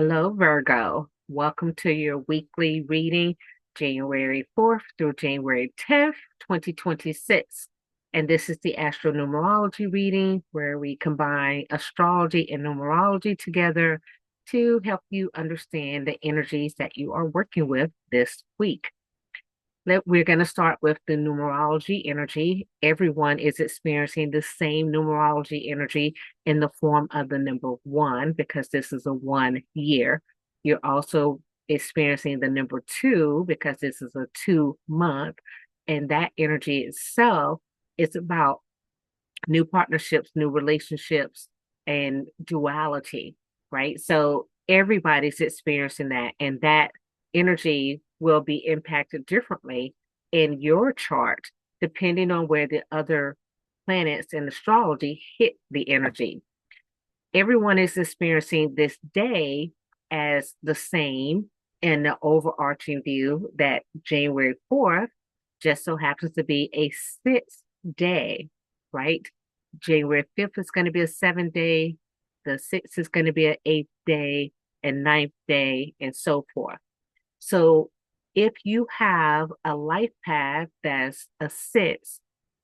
Hello, Virgo. Welcome to your weekly reading, January 4th through January 10th, 2026. And this is the astronumerology reading where we combine astrology and numerology together to help you understand the energies that you are working with this week. We're going to start with the numerology energy. Everyone is experiencing the same numerology energy in the form of the number one because this is a 1 year. You're also experiencing the number two because this is a 2 month. And that energy itself is about new partnerships, new relationships, and duality, right? So everybody's experiencing that, and that energy will be impacted differently in your chart depending on where the other planets in astrology hit the energy. Everyone is experiencing this day as the same in the overarching view that January 4th just so happens to be a sixth day, right? January 5th is going to be a 7 day, the 6th is going to be an 8th day, and ninth day, and so forth. So if you have a life path that's a six,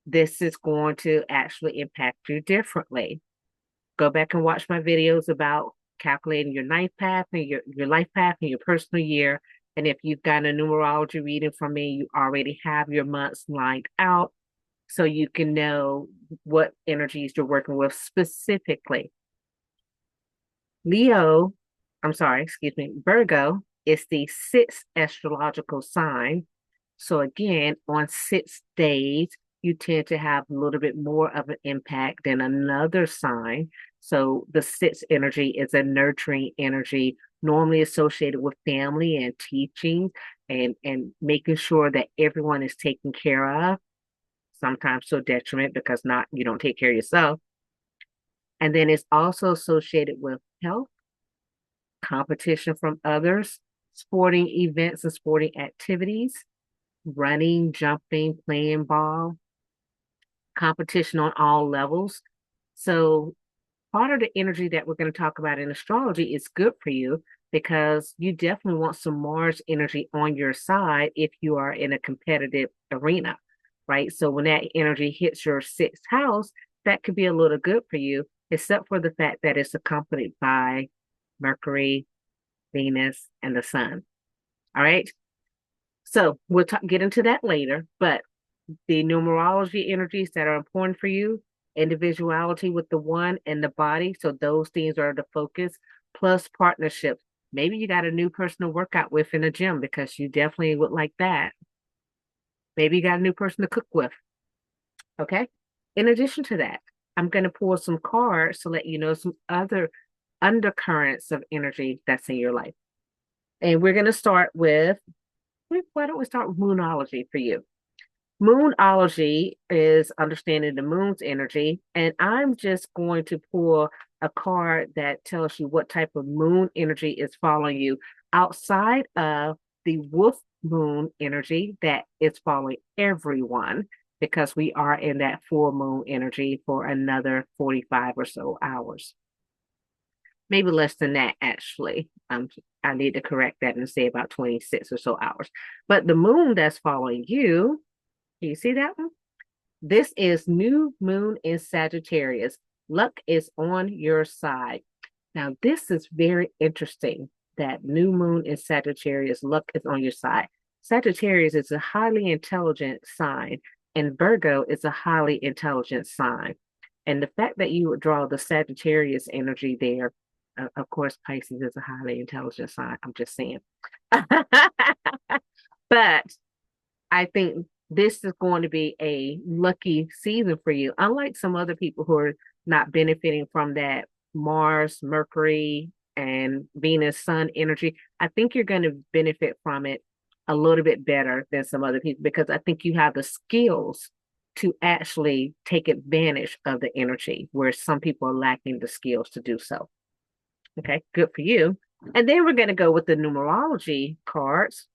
this is going to actually impact you differently. Go back and watch my videos about calculating your life path and your life path and your personal year. And if you've got a numerology reading from me, you already have your months lined out so you can know what energies you're working with specifically. Leo, I'm sorry, excuse me, Virgo is the sixth astrological sign. So again, on 6 days, you tend to have a little bit more of an impact than another sign. So the sixth energy is a nurturing energy, normally associated with family and teaching and making sure that everyone is taken care of, sometimes to a detriment because not you don't take care of yourself. And then it's also associated with health, competition from others, sporting events and sporting activities, running, jumping, playing ball, competition on all levels. So part of the energy that we're going to talk about in astrology is good for you because you definitely want some Mars energy on your side if you are in a competitive arena, right? So when that energy hits your sixth house, that could be a little good for you, except for the fact that it's accompanied by Mercury, Venus, and the Sun. All right. So we'll get into that later, but the numerology energies that are important for you, individuality with the one and the body. So those things are the focus, plus partnerships. Maybe you got a new person to work out with in the gym because you definitely would like that. Maybe you got a new person to cook with. Okay. In addition to that, I'm going to pull some cards to let you know some other undercurrents of energy that's in your life. And we're going to start with, why don't we start with moonology for you? Moonology is understanding the moon's energy, and I'm just going to pull a card that tells you what type of moon energy is following you outside of the wolf moon energy that is following everyone because we are in that full moon energy for another 45 or so hours. Maybe less than that, actually. I need to correct that and say about 26 or so hours. But the moon that's following you, do you see that one? This is new moon in Sagittarius. Luck is on your side. Now, this is very interesting that new moon in Sagittarius, luck is on your side. Sagittarius is a highly intelligent sign, and Virgo is a highly intelligent sign. And the fact that you would draw the Sagittarius energy there, of course, Pisces is a highly intelligent sign. I'm just saying. But I think this is going to be a lucky season for you. Unlike some other people who are not benefiting from that Mars, Mercury, and Venus, Sun energy, I think you're going to benefit from it a little bit better than some other people because I think you have the skills to actually take advantage of the energy where some people are lacking the skills to do so. Okay, good for you. And then we're going to go with the numerology cards.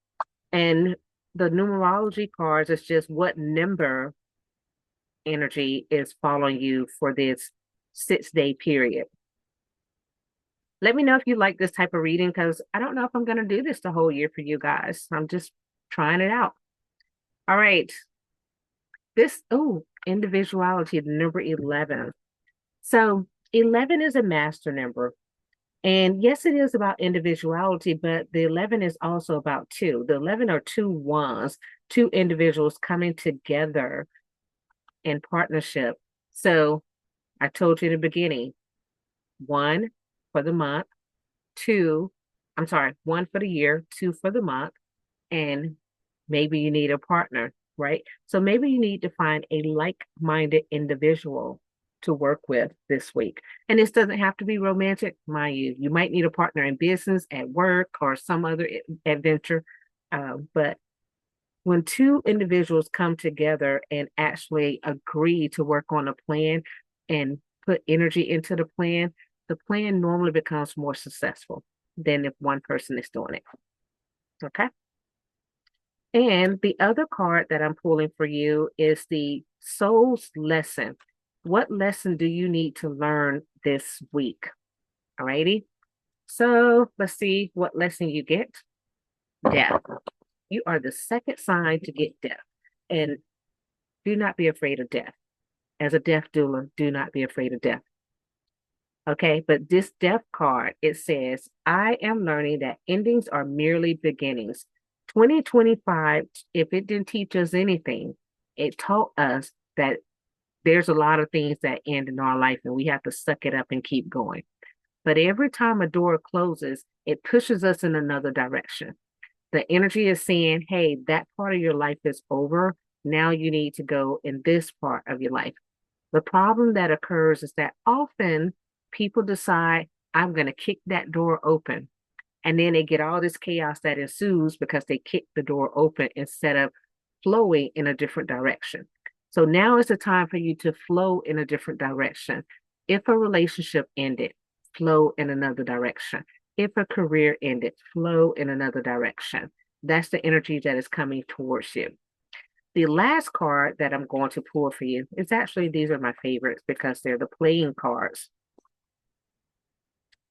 And the numerology cards is just what number energy is following you for this 6 day period. Let me know if you like this type of reading because I don't know if I'm going to do this the whole year for you guys. I'm just trying it out. All right. Individuality, the number 11. So 11 is a master number. And yes, it is about individuality, but the 11 is also about two. The 11 are two ones, two individuals coming together in partnership. So I told you in the beginning, one for the month, two, I'm sorry, one for the year, two for the month, and maybe you need a partner, right? So maybe you need to find a like-minded individual to work with this week. And this doesn't have to be romantic, mind you. You might need a partner in business, at work, or some other adventure. But when two individuals come together and actually agree to work on a plan and put energy into the plan normally becomes more successful than if one person is doing it. Okay. And the other card that I'm pulling for you is the soul's lesson. What lesson do you need to learn this week? All righty. So let's see what lesson you get. Death. You are the second sign to get death. And do not be afraid of death. As a death doula, do not be afraid of death. Okay, but this death card, it says, I am learning that endings are merely beginnings. 2025, if it didn't teach us anything, it taught us that there's a lot of things that end in our life and we have to suck it up and keep going. But every time a door closes, it pushes us in another direction. The energy is saying, hey, that part of your life is over. Now you need to go in this part of your life. The problem that occurs is that often people decide, I'm going to kick that door open. And then they get all this chaos that ensues because they kick the door open instead of flowing in a different direction. So now is the time for you to flow in a different direction. If a relationship ended, flow in another direction. If a career ended, flow in another direction. That's the energy that is coming towards you. The last card that I'm going to pull for you is actually, these are my favorites because they're the playing cards.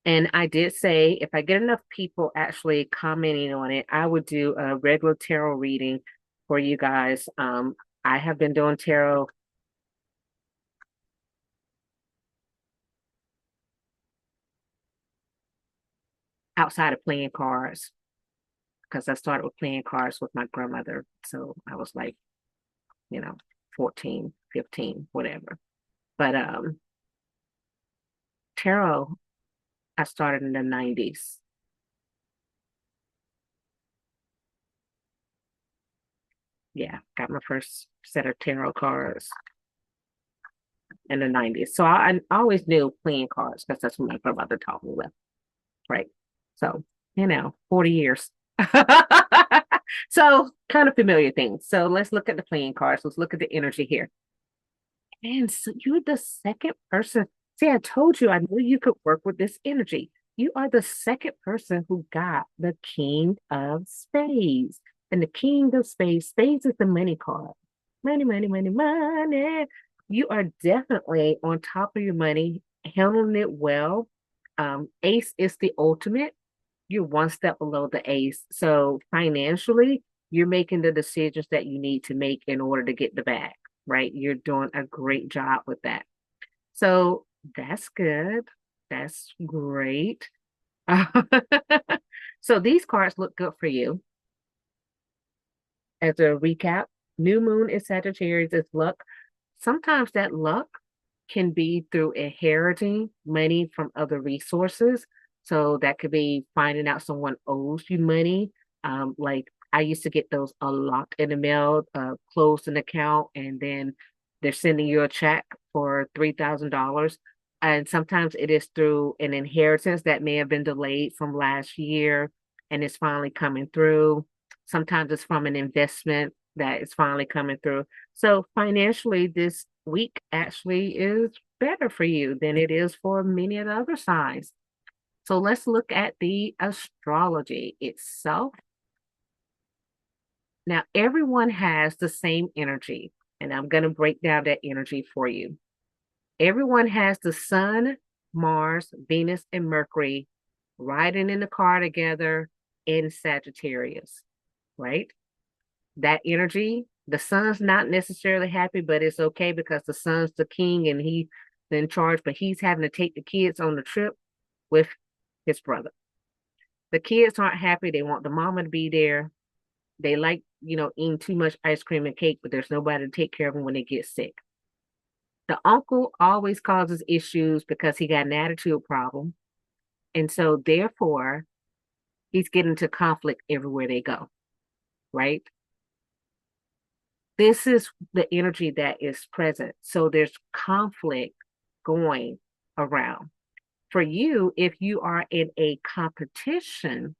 And I did say if I get enough people actually commenting on it, I would do a regular tarot reading for you guys. I have been doing tarot outside of playing cards because I started with playing cards with my grandmother. So I was like, 14, 15, whatever. But tarot, I started in the 90s. Yeah, got my first set of tarot cards in the 90s. So I always knew playing cards because that's what my grandmother taught me with, right? So, 40 years. So, kind of familiar things. So, let's look at the playing cards. Let's look at the energy here. And so, you're the second person. See, I told you I knew you could work with this energy. You are the second person who got the King of Spades. And the King of Spades is the money card. Money, money, money, money. You are definitely on top of your money, handling it well. Ace is the ultimate. You're one step below the ace. So financially, you're making the decisions that you need to make in order to get the bag, right? You're doing a great job with that. So that's good. That's great. So these cards look good for you. As a recap, new moon is Sagittarius is luck. Sometimes that luck can be through inheriting money from other resources. So that could be finding out someone owes you money. Like I used to get those a lot in the mail, closed an account, and then they're sending you a check for $3,000. And sometimes it is through an inheritance that may have been delayed from last year and it's finally coming through. Sometimes it's from an investment that is finally coming through. So financially, this week actually is better for you than it is for many of the other signs. So let's look at the astrology itself. Now, everyone has the same energy, and I'm going to break down that energy for you. Everyone has the sun, Mars, Venus, and Mercury riding in the car together in Sagittarius, right? That energy, the sun's not necessarily happy, but it's okay because the sun's the king and he's in charge, but he's having to take the kids on the trip with his brother. The kids aren't happy. They want the mama to be there. They like, eating too much ice cream and cake, but there's nobody to take care of them when they get sick. The uncle always causes issues because he got an attitude problem. And so therefore, he's getting into conflict everywhere they go, right? This is the energy that is present. So there's conflict going around. For you, if you are in a competition,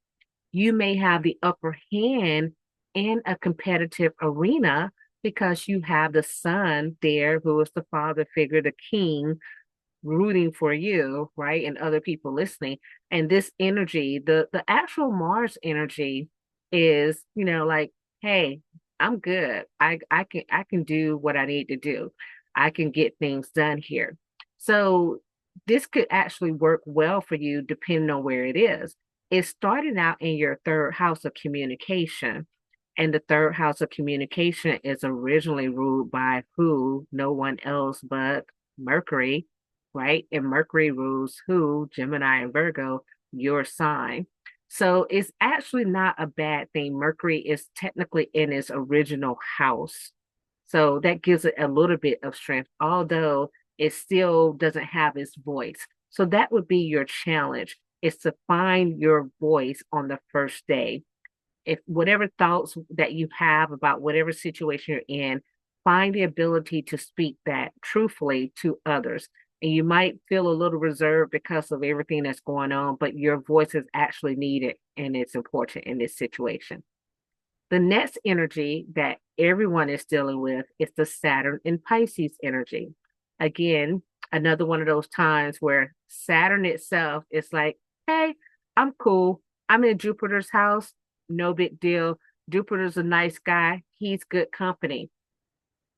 you may have the upper hand in a competitive arena because you have the son there who is the father figure, the king, rooting for you, right? And other people listening. And this energy, the actual Mars energy is, like, hey, I'm good. I can do what I need to do. I can get things done here. So this could actually work well for you depending on where it is. It's starting out in your third house of communication. And the third house of communication is originally ruled by who? No one else but Mercury, right? And Mercury rules who? Gemini and Virgo, your sign. So it's actually not a bad thing. Mercury is technically in its original house. So that gives it a little bit of strength, although it still doesn't have its voice. So that would be your challenge, is to find your voice on the first day. If whatever thoughts that you have about whatever situation you're in, find the ability to speak that truthfully to others. And you might feel a little reserved because of everything that's going on, but your voice is actually needed and it's important in this situation. The next energy that everyone is dealing with is the Saturn and Pisces energy. Again, another one of those times where Saturn itself is like, hey, I'm cool. I'm in Jupiter's house. No big deal. Jupiter's a nice guy. He's good company.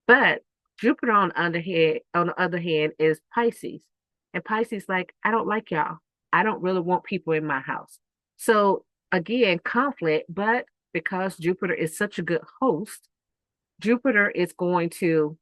But Jupiter on the other hand, is Pisces. And Pisces, like, I don't like y'all. I don't really want people in my house. So again, conflict, but because Jupiter is such a good host, Jupiter is going to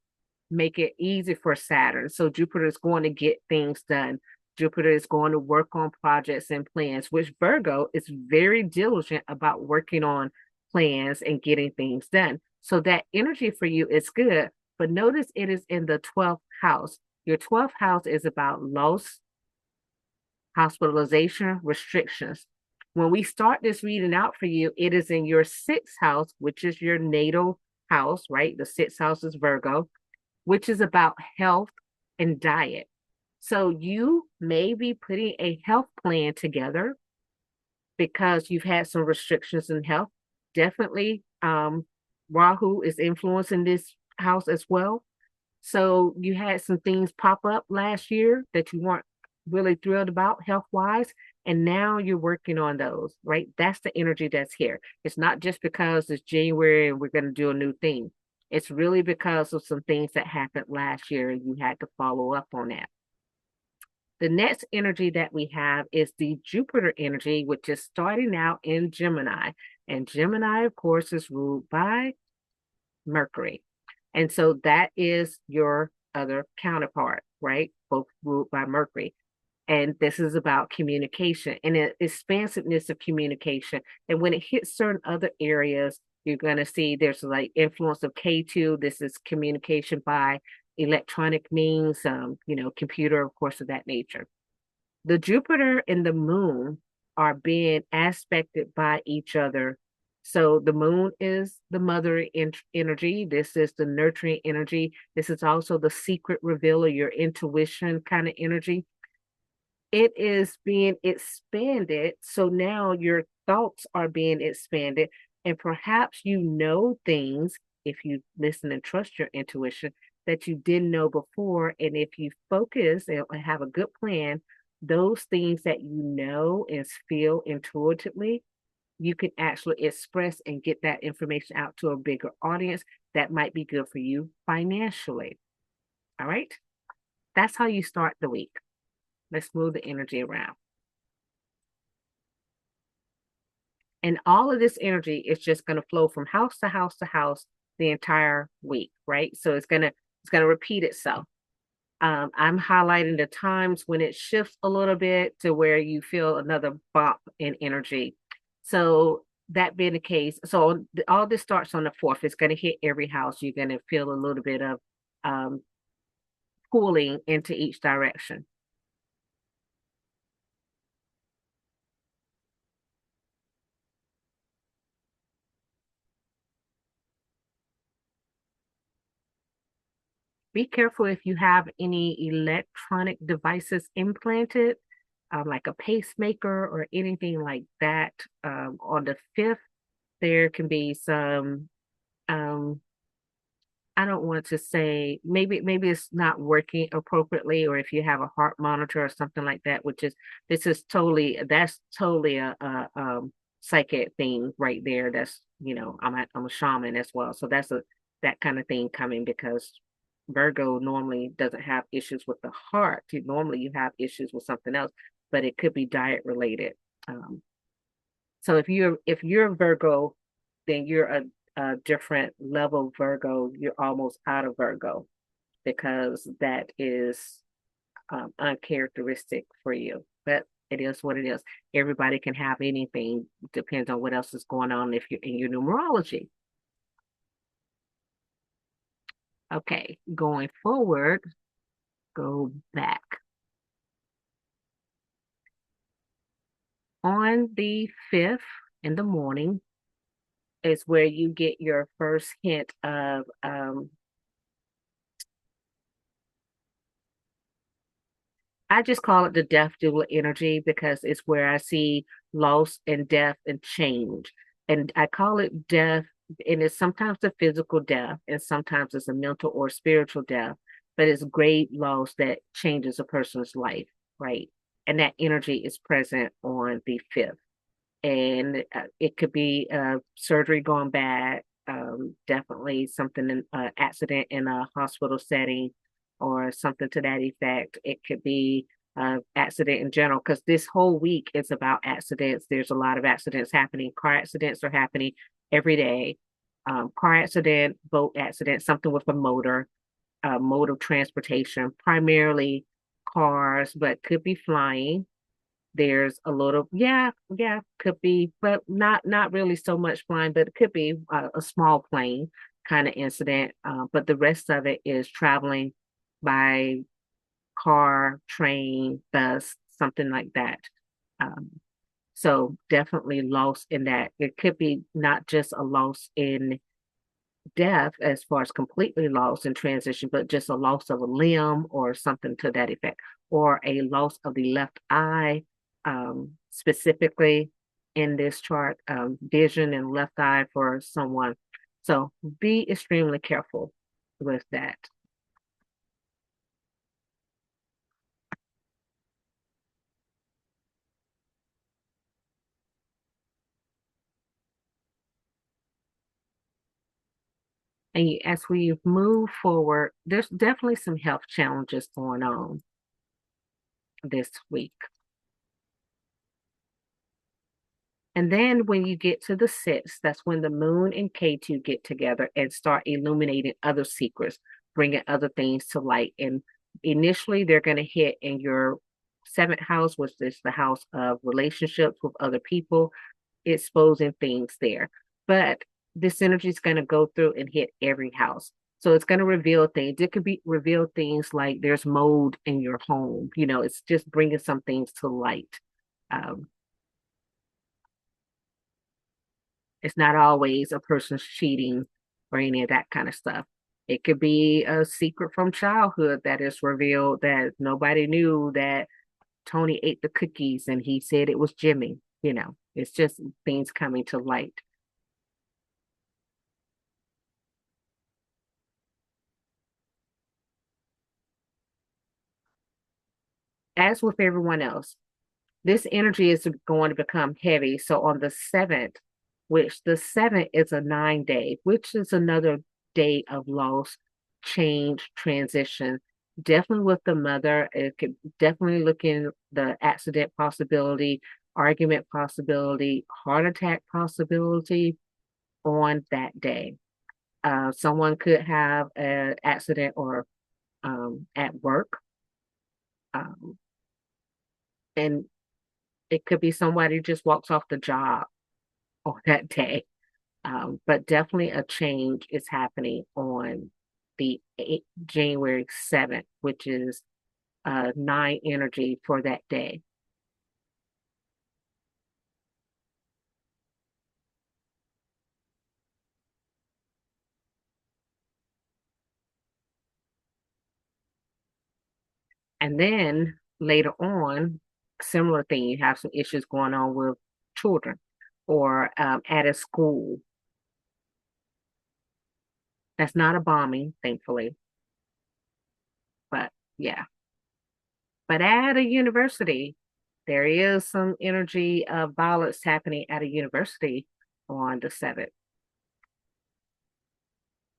make it easy for Saturn. So Jupiter is going to get things done. Jupiter is going to work on projects and plans, which Virgo is very diligent about working on plans and getting things done. So that energy for you is good. But notice it is in the 12th house. Your 12th house is about loss, hospitalization, restrictions. When we start this reading out for you, it is in your 6th house, which is your natal house, right? The 6th house is Virgo, which is about health and diet. So you may be putting a health plan together because you've had some restrictions in health. Definitely, Rahu is influencing this house as well. So you had some things pop up last year that you weren't really thrilled about health wise. And now you're working on those, right? That's the energy that's here. It's not just because it's January and we're going to do a new thing. It's really because of some things that happened last year and you had to follow up on that. The next energy that we have is the Jupiter energy, which is starting out in Gemini. And Gemini, of course, is ruled by Mercury. And so that is your other counterpart, right? Both ruled by Mercury. And this is about communication and the expansiveness of communication. And when it hits certain other areas, you're going to see there's like influence of K2. This is communication by electronic means, computer, of course, of that nature. The Jupiter and the moon are being aspected by each other. So the moon is the mother energy. This is the nurturing energy. This is also the secret revealer, your intuition kind of energy. It is being expanded. So now your thoughts are being expanded. And perhaps you know things, if you listen and trust your intuition, that you didn't know before. And if you focus and have a good plan, those things that you know and feel intuitively, you can actually express and get that information out to a bigger audience that might be good for you financially. All right. That's how you start the week. Let's move the energy around. And all of this energy is just going to flow from house to house to house the entire week, right? So it's gonna repeat itself. I'm highlighting the times when it shifts a little bit to where you feel another bump in energy. So that being the case, so all this starts on the 4th. It's going to hit every house. You're going to feel a little bit of um, pulling into each direction. Be careful if you have any electronic devices implanted, like a pacemaker or anything like that. On the 5th, there can be some um, I don't want to say maybe it's not working appropriately, or if you have a heart monitor or something like that, which is that's totally a psychic thing right there. That's I'm a shaman as well, so that's a that kind of thing coming because Virgo normally doesn't have issues with the heart. Normally you have issues with something else, but it could be diet related. Um, so if you're Virgo, then you're a different level Virgo. You're almost out of Virgo because that is uncharacteristic for you. But it is what it is. Everybody can have anything. Depends on what else is going on if you're in your numerology. Okay, going forward, go back. On the 5th in the morning is where you get your first hint of I just call it the death doula energy because it's where I see loss and death and change. And I call it death, and it's sometimes a physical death, and sometimes it's a mental or spiritual death, but it's great loss that changes a person's life, right? And that energy is present on the 5th. And it could be surgery gone bad, definitely something in accident in a hospital setting or something to that effect. It could be accident in general because this whole week is about accidents. There's a lot of accidents happening. Car accidents are happening every day. Car accident, boat accident, something with a motor, mode of transportation, primarily cars, but could be flying. There's a little, yeah, could be, but not really so much flying, but it could be a small plane kind of incident. But the rest of it is traveling by car, train, bus, something like that. Um, so definitely loss in that. It could be not just a loss in death as far as completely lost in transition, but just a loss of a limb or something to that effect, or a loss of the left eye, specifically in this chart, vision and left eye for someone. So be extremely careful with that. And as we move forward, there's definitely some health challenges going on this week. And then when you get to the 6th, that's when the moon and K2 get together and start illuminating other secrets, bringing other things to light. And initially, they're going to hit in your 7th house, which is the house of relationships with other people, exposing things there. But this energy is going to go through and hit every house. So it's going to reveal things. It could be reveal things like there's mold in your home. It's just bringing some things to light. Um, It's not always a person's cheating or any of that kind of stuff. It could be a secret from childhood that is revealed that nobody knew that Tony ate the cookies and he said it was Jimmy. It's just things coming to light. As with everyone else, this energy is going to become heavy. So on the 7th, which the 7th is a 9 day, which is another day of loss, change, transition. Definitely with the mother, it could definitely look in the accident possibility argument possibility, heart attack possibility on that day. Someone could have an accident or at work, um, and it could be somebody who just walks off the job on that day. But definitely a change is happening on January 7th, which is 9 energy for that day. And then later on, similar thing, you have some issues going on with children or at a school. That's not a bombing, thankfully, but yeah. But at a university, there is some energy of violence happening at a university on the 7th.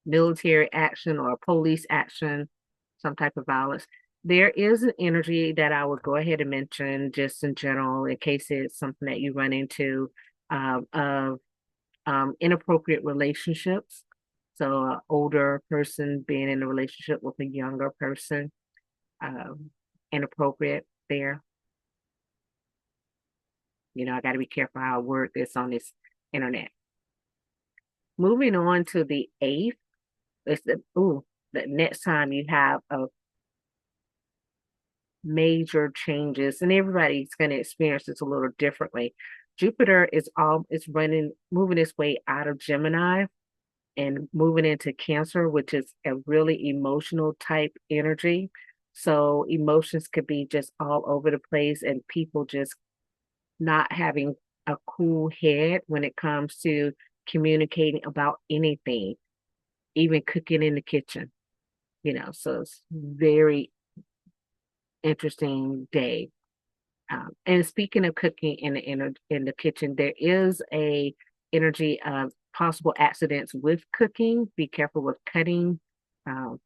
Military action or police action, some type of violence. There is an energy that I would go ahead and mention just in general, in case it's something that you run into of inappropriate relationships. So, an older person being in a relationship with a younger person, um, inappropriate there. I got to be careful how I word this on this internet. Moving on to the 8th, it's the next time you have a major changes, and everybody's going to experience this a little differently. Jupiter is moving its way out of Gemini and moving into Cancer, which is a really emotional type energy. So emotions could be just all over the place, and people just not having a cool head when it comes to communicating about anything, even cooking in the kitchen. So it's very interesting day. And speaking of cooking in the kitchen, there is a energy of possible accidents with cooking. Be careful with cutting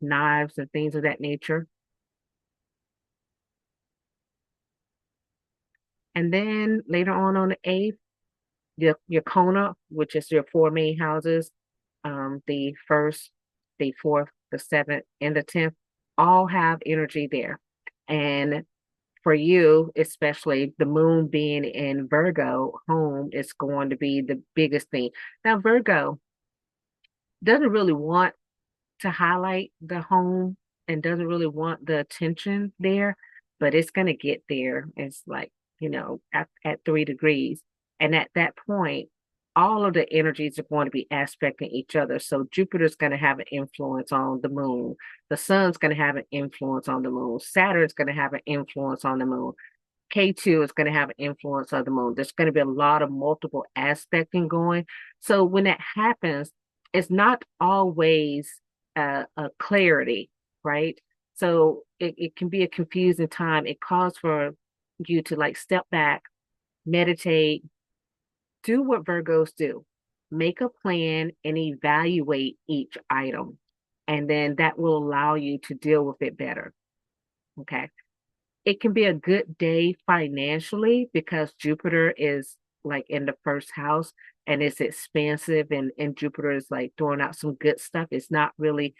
knives and things of that nature. And then later on the 8th, your Kona, which is your 4 main houses, the first, the fourth, the seventh, and the 10th, all have energy there. And for you, especially the moon being in Virgo home is going to be the biggest thing. Now, Virgo doesn't really want to highlight the home and doesn't really want the attention there, but it's going to get there. It's like, at 3 degrees. And at that point, all of the energies are going to be aspecting each other. So Jupiter's going to have an influence on the moon. The sun's going to have an influence on the moon. Saturn's going to have an influence on the moon. K2 is going to have an influence on the moon. There's going to be a lot of multiple aspecting going. So when that happens, it's not always a clarity, right? So it can be a confusing time. It calls for you to like step back, meditate, do what Virgos do, make a plan and evaluate each item. And then that will allow you to deal with it better. Okay. It can be a good day financially because Jupiter is like in the first house and it's expansive and Jupiter is like throwing out some good stuff. It's not really,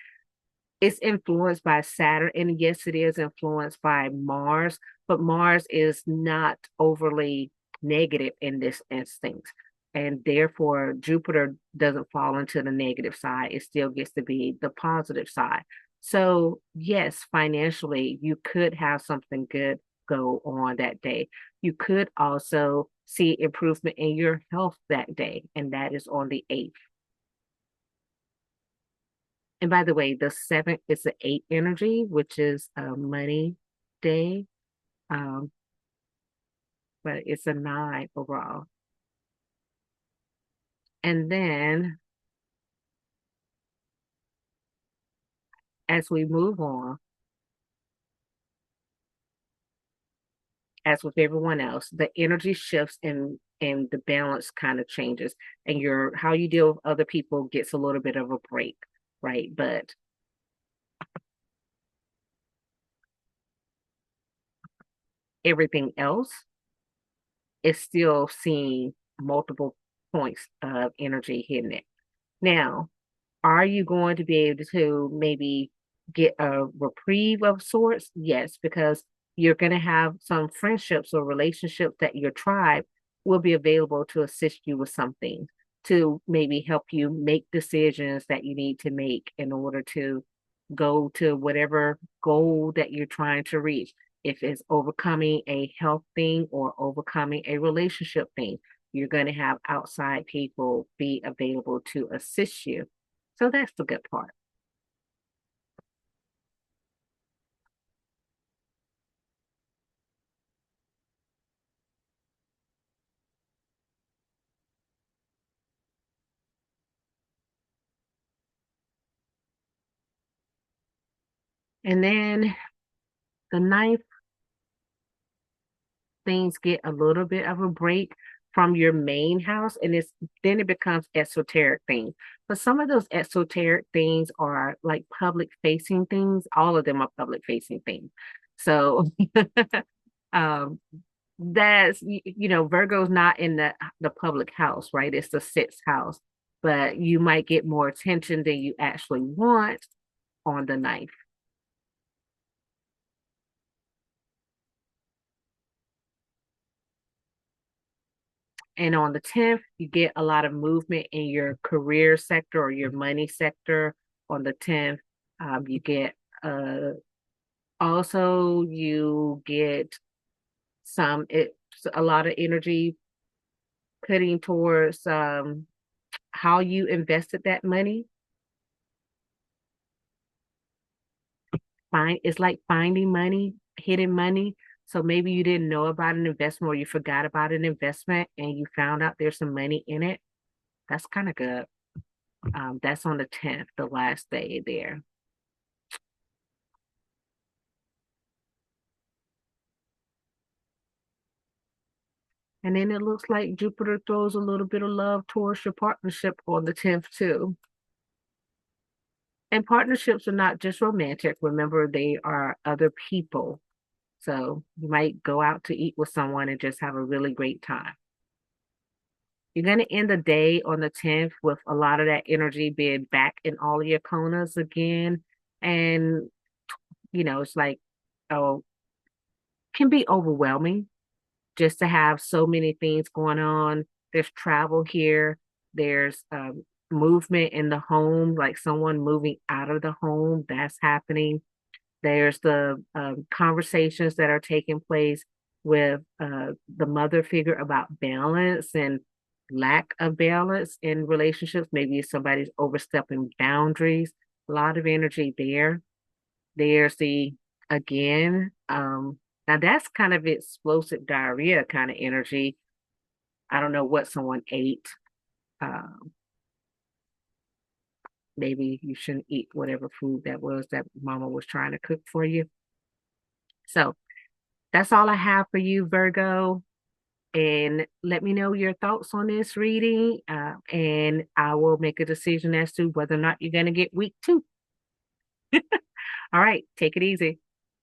it's influenced by Saturn, and yes, it is influenced by Mars, but Mars is not overly negative in this instinct. And therefore, Jupiter doesn't fall into the negative side. It still gets to be the positive side. So, yes, financially, you could have something good go on that day. You could also see improvement in your health that day, and that is on the 8th. And by the way, the 7th is the 8 energy, which is a money day. Um, but it's a 9 overall. And then as we move on, as with everyone else, the energy shifts and the balance kind of changes. And your how you deal with other people gets a little bit of a break, right? But everything else it's still seeing multiple points of energy hitting it. Now, are you going to be able to maybe get a reprieve of sorts? Yes, because you're going to have some friendships or relationships that your tribe will be available to assist you with something, to maybe help you make decisions that you need to make in order to go to whatever goal that you're trying to reach. If it's overcoming a health thing or overcoming a relationship thing, you're going to have outside people be available to assist you. So that's the good part. And then the ninth, things get a little bit of a break from your main house, and it's then it becomes esoteric things. But some of those esoteric things are like public facing things. All of them are public facing things. So um that's Virgo's not in the public house, right? It's the sixth house, but you might get more attention than you actually want on the ninth. And on the 10th, you get a lot of movement in your career sector or your money sector. On the 10th, you get also you get a lot of energy putting towards how you invested that money. It's like finding money, hidden money. So maybe you didn't know about an investment or you forgot about an investment and you found out there's some money in it. That's kind of good. That's on the 10th, the last day there. And then it looks like Jupiter throws a little bit of love towards your partnership on the 10th too. And partnerships are not just romantic. Remember, they are other people. So you might go out to eat with someone and just have a really great time. You're going to end the day on the 10th with a lot of that energy being back in all of your konas again. And, it's like, oh, can be overwhelming just to have so many things going on. There's travel here. There's movement in the home, like someone moving out of the home. That's happening. There's the conversations that are taking place with the mother figure about balance and lack of balance in relationships. Maybe somebody's overstepping boundaries. A lot of energy there. There's the again. Now that's kind of explosive diarrhea kind of energy. I don't know what someone ate. Um, Maybe you shouldn't eat whatever food that was that mama was trying to cook for you. So that's all I have for you, Virgo. And let me know your thoughts on this reading. And I will make a decision as to whether or not you're going to get week two. All right, take it easy.